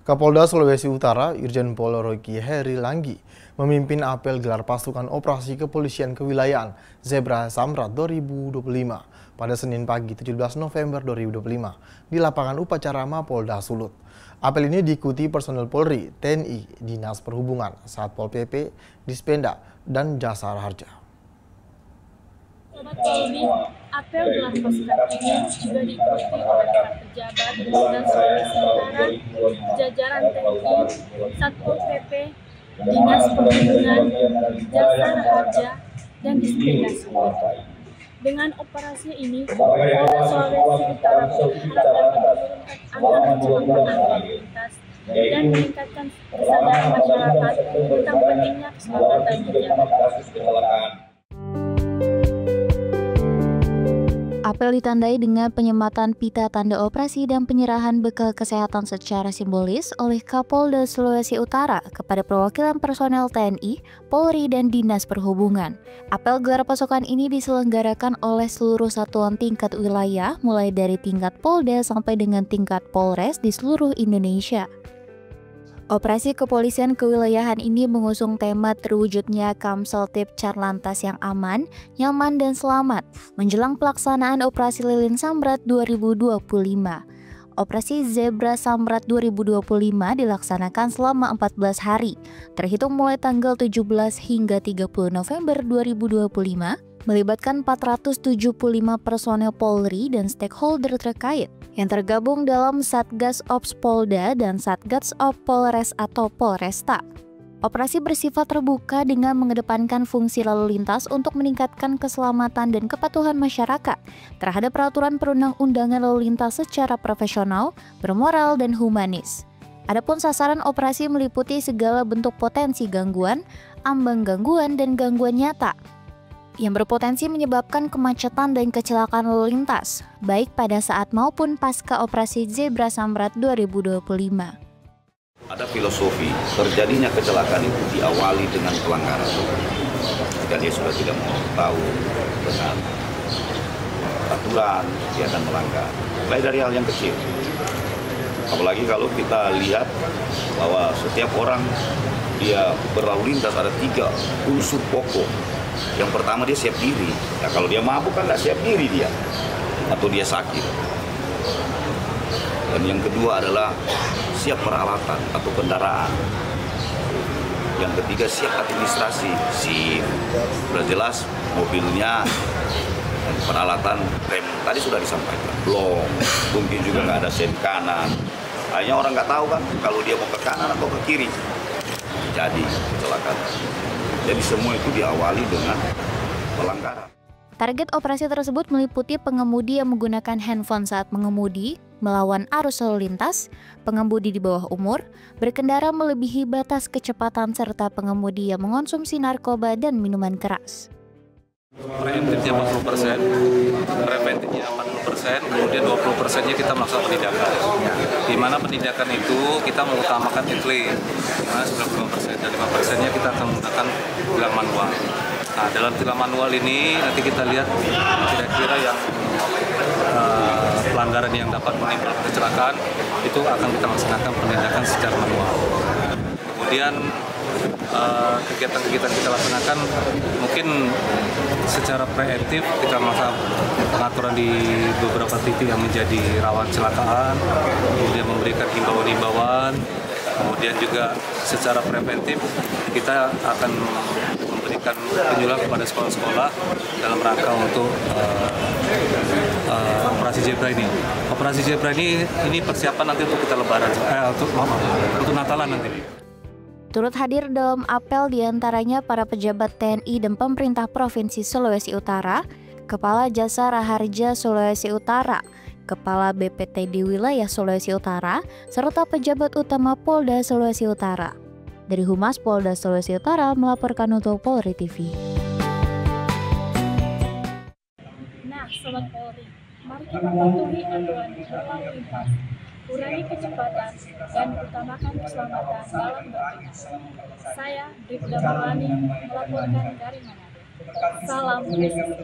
Kapolda Sulawesi Utara, Irjen Pol Roky Heri Langgi, memimpin apel gelar pasukan operasi kepolisian kewilayahan Zebra Samrat 2025 pada Senin pagi 17 November 2025 di lapangan upacara Mapolda Sulut. Apel ini diikuti personel Polri, TNI, Dinas Perhubungan, Satpol PP, Dispenda, dan Jasara Harja. Sobat Polri, apel gelar pasukan ini juga diikuti oleh para pejabat Polda Sulawesi Utara, jajaran TNI, Satpol PP, Dinas Perhubungan, Jasara Harja, dan Dispenda Sulut. Dengan operasi ini, Polda Sulawesi Utara berharap dapat menurunkan angka kecelakaan lalu lintas dan meningkatkan kesadaran masyarakat tentang pentingnya keselamatan di jalan. Apel ditandai dengan penyematan pita tanda operasi dan penyerahan bekal kesehatan secara simbolis oleh Kapolda Sulawesi Utara kepada perwakilan personel TNI, Polri, dan Dinas Perhubungan. Apel gelar pasukan ini diselenggarakan oleh seluruh satuan tingkat wilayah, mulai dari tingkat Polda sampai dengan tingkat Polres di seluruh Indonesia. Operasi kepolisian kewilayahan ini mengusung tema terwujudnya Kamseltib Carlantas yang aman, nyaman, dan selamat menjelang pelaksanaan Operasi Lilin Samrat 2025. Operasi Zebra Samrat 2025 dilaksanakan selama 14 hari, terhitung mulai tanggal 17 hingga 30 November 2025, melibatkan 475 personel Polri dan stakeholder terkait yang tergabung dalam Satgas Ops Polda dan Satgas Ops Polres atau Polresta. Operasi bersifat terbuka dengan mengedepankan fungsi lalu lintas untuk meningkatkan keselamatan dan kepatuhan masyarakat terhadap peraturan perundang-undangan lalu lintas secara profesional, bermoral, dan humanis. Adapun sasaran operasi meliputi segala bentuk potensi gangguan, ambang gangguan, dan gangguan nyata yang berpotensi menyebabkan kemacetan dan kecelakaan lalu lintas, baik pada saat maupun pasca operasi Zebra Samrat 2025. Ada filosofi, terjadinya kecelakaan itu diawali dengan pelanggaran. Jika dia sudah tidak mau tahu dengan aturan, dia akan melanggar. Mulai dari hal yang kecil. Apalagi kalau kita lihat bahwa setiap orang dia berlalu lintas ada 3 unsur pokok. Yang pertama dia siap diri. Ya, kalau dia mabuk kan nggak siap diri dia, atau dia sakit. Dan yang kedua adalah siap peralatan atau kendaraan. Yang ketiga siap administrasi, sudah jelas mobilnya dan peralatan rem tadi sudah disampaikan. Belum, mungkin juga nggak ada sen kanan. Hanya orang nggak tahu kan kalau dia mau ke kanan atau ke kiri. Jadi kecelakaan. Jadi semua itu diawali dengan pelanggaran. Target operasi tersebut meliputi pengemudi yang menggunakan handphone saat mengemudi, melawan arus lalu lintas, pengemudi di bawah umur, berkendara melebihi batas kecepatan, serta pengemudi yang mengonsumsi narkoba dan minuman keras. Preventifnya 40%, preventifnya 40%, kemudian 20%-nya kita melakukan penindakan. Di mana penindakan itu kita mengutamakan etle, di mana 95% dan 5%-nya kita akan menggunakan tilang manual. Nah, dalam tilang manual ini nanti kita lihat kira-kira yang pelanggaran yang dapat menimbulkan kecelakaan itu akan kita laksanakan penindakan secara manual. Kemudian kegiatan-kegiatan kita laksanakan mungkin secara preemptif kita melakukan pengaturan di beberapa titik yang menjadi rawan kecelakaan, kemudian memberikan himbauan-himbauan, kemudian juga secara preventif kita akan memberikan penyuluhan kepada sekolah-sekolah dalam rangka untuk operasi Zebra ini. Operasi Zebra ini persiapan nanti untuk kita lebaran, untuk Natalan nanti. Turut hadir dalam apel diantaranya para pejabat TNI dan pemerintah Provinsi Sulawesi Utara, Kepala Jasara Harja Sulawesi Utara, Kepala BPTD Wilayah Sulawesi Utara, serta pejabat utama Polda Sulawesi Utara. Dari Humas Polda Sulawesi Utara melaporkan untuk Polri TV. Nah, Sobat Polri, mari kita patuhi aturan berlalu lintas, kurangi kecepatan, dan utamakan keselamatan dalam berkendara. Saya, Bribda Marwani, melaporkan dari Manado. Salam presisi.